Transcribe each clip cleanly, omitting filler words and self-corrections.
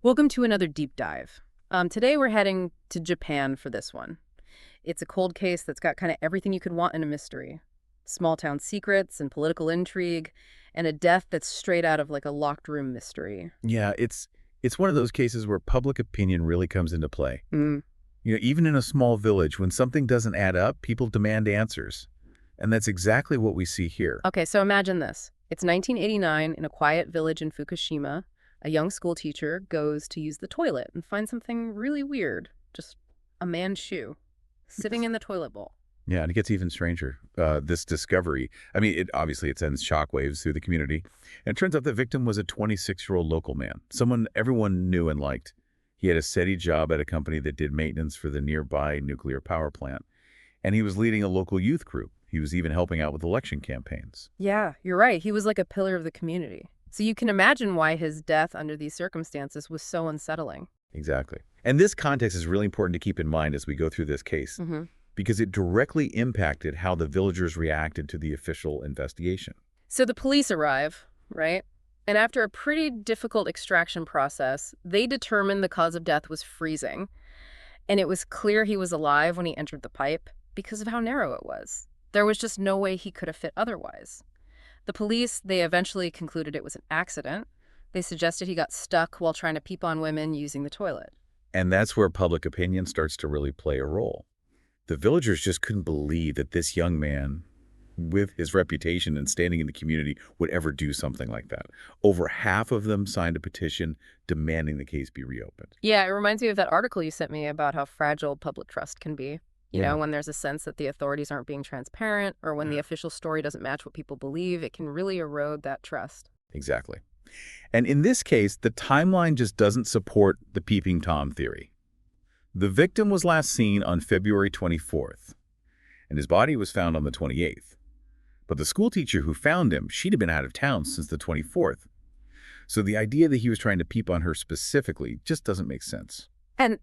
Welcome to another deep dive. Today we're heading to Japan for this one. It's a cold case that's got kind of everything you could want in a mystery. Small town secrets and political intrigue, and a death that's straight out of like a locked room mystery. Yeah, it's one of those cases where public opinion really comes into play. Mm. Even in a small village, when something doesn't add up, people demand answers. And that's exactly what we see here. Okay, so imagine this. It's 1989 in a quiet village in Fukushima. A young school teacher goes to use the toilet and finds something really weird. Just a man's shoe sitting in the toilet bowl. Yeah, and it gets even stranger. This discovery, obviously it sends shockwaves through the community. And it turns out the victim was a 26-year-old local man, someone everyone knew and liked. He had a steady job at a company that did maintenance for the nearby nuclear power plant. And he was leading a local youth group. He was even helping out with election campaigns. Yeah, you're right. He was like a pillar of the community. So you can imagine why his death under these circumstances was so unsettling. Exactly. And this context is really important to keep in mind as we go through this case, Hmm. because it directly impacted how the villagers reacted to the official investigation. So the police arrive, right? And after a pretty difficult extraction process, they determined the cause of death was freezing. And it was clear he was alive when he entered the pipe because of how narrow it was. There was just no way he could have fit otherwise. The police, they eventually concluded it was an accident. They suggested he got stuck while trying to peep on women using the toilet. And that's where public opinion starts to really play a role. The villagers just couldn't believe that this young man, with his reputation and standing in the community, would ever do something like that. Over half of them signed a petition demanding the case be reopened. Yeah, it reminds me of that article you sent me about how fragile public trust can be. Yeah. When there's a sense that the authorities aren't being transparent or when the official story doesn't match what people believe, it can really erode that trust. Exactly. And in this case, the timeline just doesn't support the peeping Tom theory. The victim was last seen on February 24th, and his body was found on the 28th. But the school teacher who found him, she'd have been out of town since the 24th. So the idea that he was trying to peep on her specifically just doesn't make sense.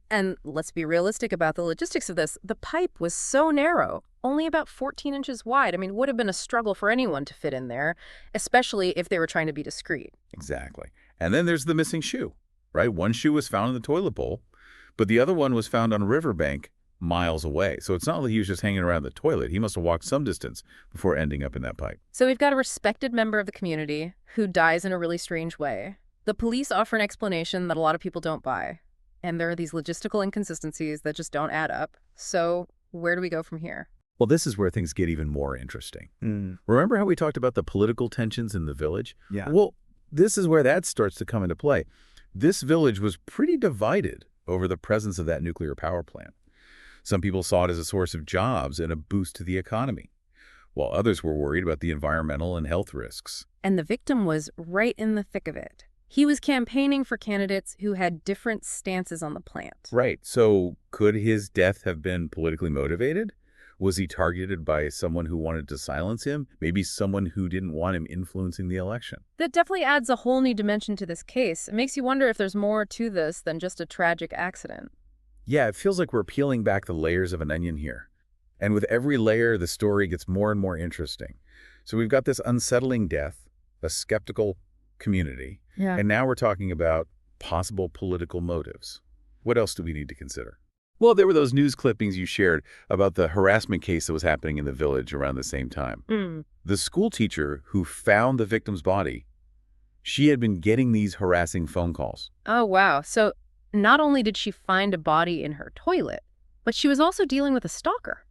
And let's be realistic about the logistics of this. The pipe was so narrow, only about 14 inches wide. I mean, it would have been a struggle for anyone to fit in there, especially if they were trying to be discreet. Exactly. And then there's the missing shoe, right? One shoe was found in the toilet bowl, but the other one was found on a riverbank miles away. So it's not like he was just hanging around the toilet. He must have walked some distance before ending up in that pipe. So we've got a respected member of the community who dies in a really strange way. The police offer an explanation that a lot of people don't buy. And there are these logistical inconsistencies that just don't add up. So where do we go from here? Well, this is where things get even more interesting. Remember how we talked about the political tensions in the village? Yeah. Well, this is where that starts to come into play. This village was pretty divided over the presence of that nuclear power plant. Some people saw it as a source of jobs and a boost to the economy, while others were worried about the environmental and health risks. And the victim was right in the thick of it. He was campaigning for candidates who had different stances on the plant. Right. So could his death have been politically motivated? Was he targeted by someone who wanted to silence him? Maybe someone who didn't want him influencing the election? That definitely adds a whole new dimension to this case. It makes you wonder if there's more to this than just a tragic accident. Yeah, it feels like we're peeling back the layers of an onion here. And with every layer, the story gets more and more interesting. So we've got this unsettling death, a skeptical community, Yeah. and now we're talking about possible political motives. What else do we need to consider? Well, there were those news clippings you shared about the harassment case that was happening in the village around the same time. The school teacher who found the victim's body, she had been getting these harassing phone calls. Oh, wow. So not only did she find a body in her toilet, but she was also dealing with a stalker.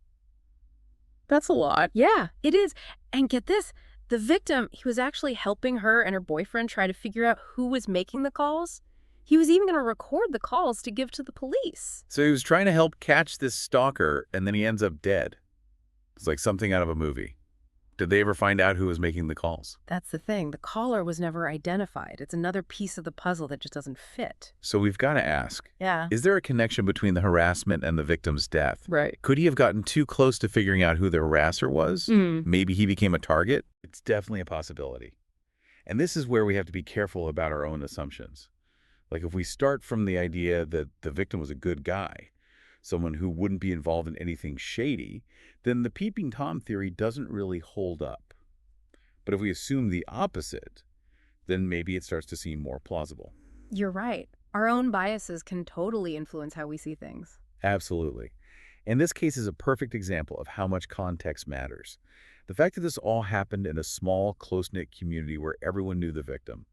That's a lot. Yeah, it is. And get this, the victim, he was actually helping her and her boyfriend try to figure out who was making the calls. He was even going to record the calls to give to the police. So he was trying to help catch this stalker, and then he ends up dead. It's like something out of a movie. Did they ever find out who was making the calls? That's the thing. The caller was never identified. It's another piece of the puzzle that just doesn't fit. So we've got to ask, Yeah. is there a connection between the harassment and the victim's death? Right. Could he have gotten too close to figuring out who the harasser was? Maybe he became a target? It's definitely a possibility. And this is where we have to be careful about our own assumptions. Like if we start from the idea that the victim was a good guy, someone who wouldn't be involved in anything shady, then the peeping Tom theory doesn't really hold up. But if we assume the opposite, then maybe it starts to seem more plausible. You're right. Our own biases can totally influence how we see things. Absolutely. And this case is a perfect example of how much context matters. The fact that this all happened in a small, close-knit community where everyone knew the victim,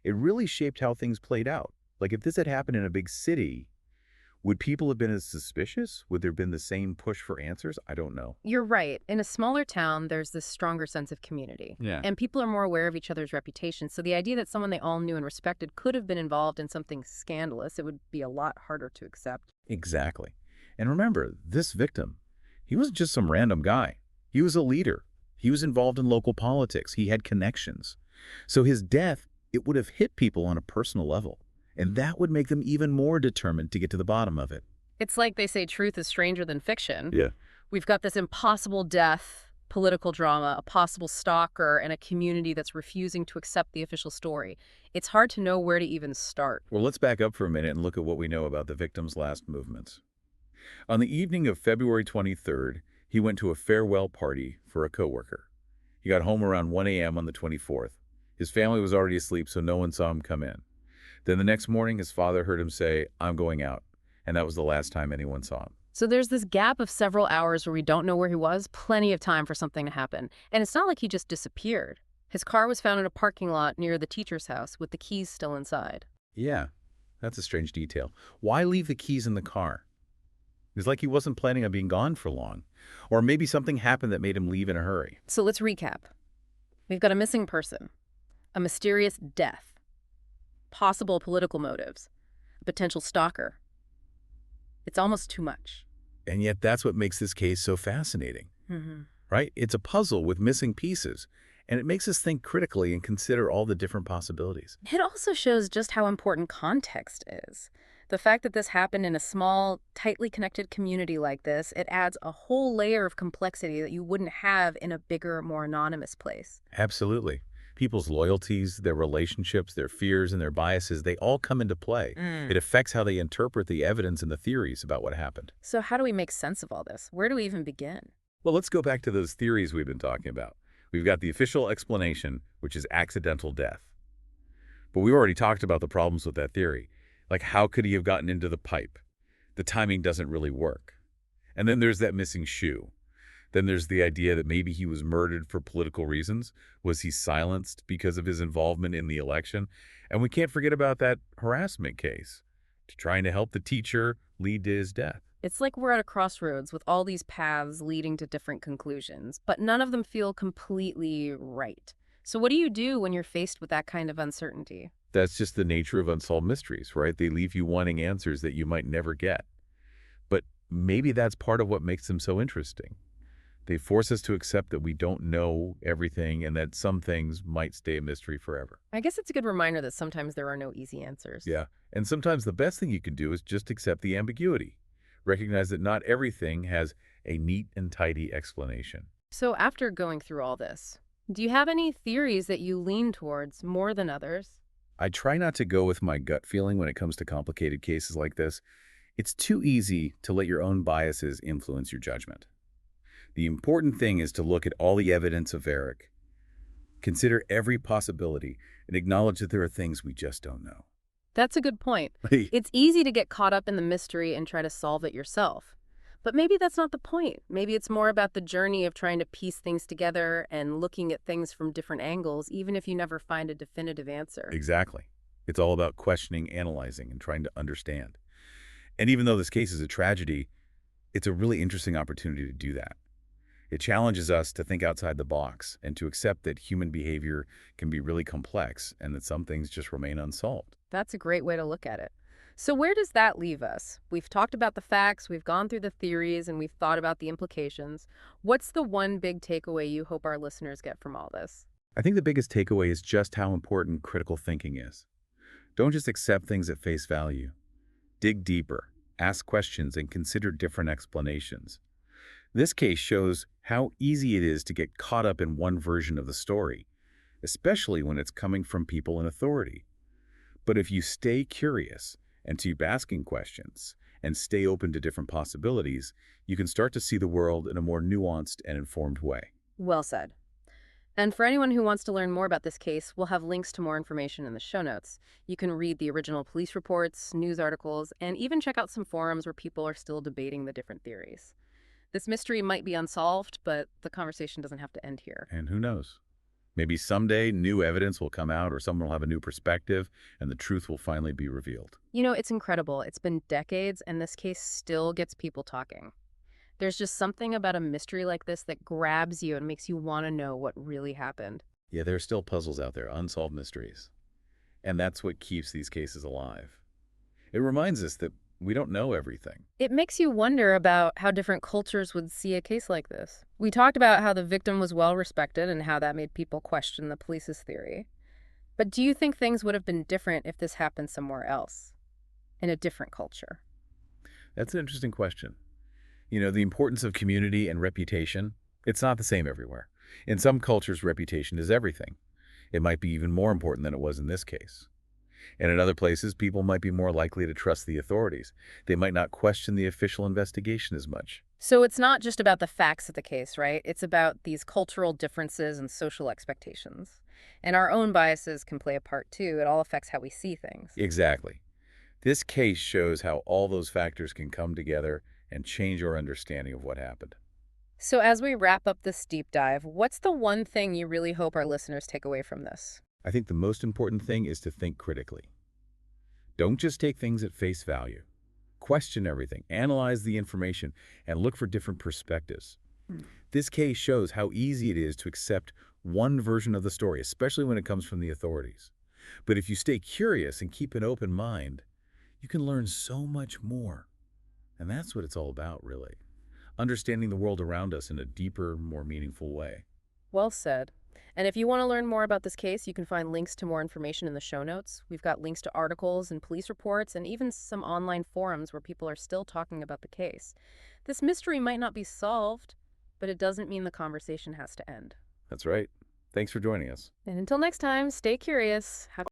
it really shaped how things played out. Like if this had happened in a big city, would people have been as suspicious? Would there have been the same push for answers? I don't know. You're right. In a smaller town, there's this stronger sense of community. Yeah. And people are more aware of each other's reputations. So the idea that someone they all knew and respected could have been involved in something scandalous, it would be a lot harder to accept. Exactly. And remember, this victim, he wasn't just some random guy. He was a leader. He was involved in local politics. He had connections. So his death, it would have hit people on a personal level. And that would make them even more determined to get to the bottom of it. It's like they say truth is stranger than fiction. Yeah. We've got this impossible death, political drama, a possible stalker, and a community that's refusing to accept the official story. It's hard to know where to even start. Well, let's back up for a minute and look at what we know about the victim's last movements. On the evening of February 23rd, he went to a farewell party for a coworker. He got home around 1 a.m. on the 24th. His family was already asleep, so no one saw him come in. Then the next morning, his father heard him say, "I'm going out." And that was the last time anyone saw him. So there's this gap of several hours where we don't know where he was, plenty of time for something to happen. And it's not like he just disappeared. His car was found in a parking lot near the teacher's house with the keys still inside. Yeah, that's a strange detail. Why leave the keys in the car? It's like he wasn't planning on being gone for long. Or maybe something happened that made him leave in a hurry. So let's recap. We've got a missing person, a mysterious death, possible political motives, a potential stalker. It's almost too much. And yet that's what makes this case so fascinating, right? It's a puzzle with missing pieces, and it makes us think critically and consider all the different possibilities. It also shows just how important context is. The fact that this happened in a small, tightly connected community like this, it adds a whole layer of complexity that you wouldn't have in a bigger, more anonymous place. Absolutely. People's loyalties, their relationships, their fears, and their biases, they all come into play. It affects how they interpret the evidence and the theories about what happened. So how do we make sense of all this? Where do we even begin? Well, let's go back to those theories we've been talking about. We've got the official explanation, which is accidental death. But we already talked about the problems with that theory. Like, how could he have gotten into the pipe? The timing doesn't really work. And then there's that missing shoe. Then there's the idea that maybe he was murdered for political reasons. Was he silenced because of his involvement in the election? And we can't forget about that harassment case, trying to help the teacher lead to his death. It's like we're at a crossroads with all these paths leading to different conclusions, but none of them feel completely right. So what do you do when you're faced with that kind of uncertainty? That's just the nature of unsolved mysteries, right? They leave you wanting answers that you might never get. But maybe that's part of what makes them so interesting. They force us to accept that we don't know everything and that some things might stay a mystery forever. I guess it's a good reminder that sometimes there are no easy answers. Yeah, and sometimes the best thing you can do is just accept the ambiguity. Recognize that not everything has a neat and tidy explanation. So after going through all this, do you have any theories that you lean towards more than others? I try not to go with my gut feeling when it comes to complicated cases like this. It's too easy to let your own biases influence your judgment. The important thing is to look at all the evidence of Eric, consider every possibility, and acknowledge that there are things we just don't know. That's a good point. It's easy to get caught up in the mystery and try to solve it yourself. But maybe that's not the point. Maybe it's more about the journey of trying to piece things together and looking at things from different angles, even if you never find a definitive answer. Exactly. It's all about questioning, analyzing, and trying to understand. And even though this case is a tragedy, it's a really interesting opportunity to do that. It challenges us to think outside the box and to accept that human behavior can be really complex and that some things just remain unsolved. That's a great way to look at it. So where does that leave us? We've talked about the facts, we've gone through the theories, and we've thought about the implications. What's the one big takeaway you hope our listeners get from all this? I think the biggest takeaway is just how important critical thinking is. Don't just accept things at face value. Dig deeper, ask questions, and consider different explanations. This case shows how easy it is to get caught up in one version of the story, especially when it's coming from people in authority. But if you stay curious and keep asking questions and stay open to different possibilities, you can start to see the world in a more nuanced and informed way. Well said. And for anyone who wants to learn more about this case, we'll have links to more information in the show notes. You can read the original police reports, news articles, and even check out some forums where people are still debating the different theories. This mystery might be unsolved, but the conversation doesn't have to end here. And who knows? Maybe someday new evidence will come out or someone will have a new perspective and the truth will finally be revealed. It's incredible. It's been decades, and this case still gets people talking. There's just something about a mystery like this that grabs you and makes you want to know what really happened. Yeah, there are still puzzles out there, unsolved mysteries. And that's what keeps these cases alive. It reminds us that we don't know everything. It makes you wonder about how different cultures would see a case like this. We talked about how the victim was well respected and how that made people question the police's theory. But do you think things would have been different if this happened somewhere else, in a different culture? That's an interesting question. The importance of community and reputation, it's not the same everywhere. In some cultures, reputation is everything. It might be even more important than it was in this case. And in other places, people might be more likely to trust the authorities. They might not question the official investigation as much. So it's not just about the facts of the case, right? It's about these cultural differences and social expectations. And our own biases can play a part too. It all affects how we see things. Exactly. This case shows how all those factors can come together and change our understanding of what happened. So as we wrap up this deep dive, what's the one thing you really hope our listeners take away from this? I think the most important thing is to think critically. Don't just take things at face value. Question everything, analyze the information, and look for different perspectives. Hmm. This case shows how easy it is to accept one version of the story, especially when it comes from the authorities. But if you stay curious and keep an open mind, you can learn so much more. And that's what it's all about, really. Understanding the world around us in a deeper, more meaningful way. Well said. And if you want to learn more about this case, you can find links to more information in the show notes. We've got links to articles and police reports and even some online forums where people are still talking about the case. This mystery might not be solved, but it doesn't mean the conversation has to end. That's right. Thanks for joining us. And until next time, stay curious. Have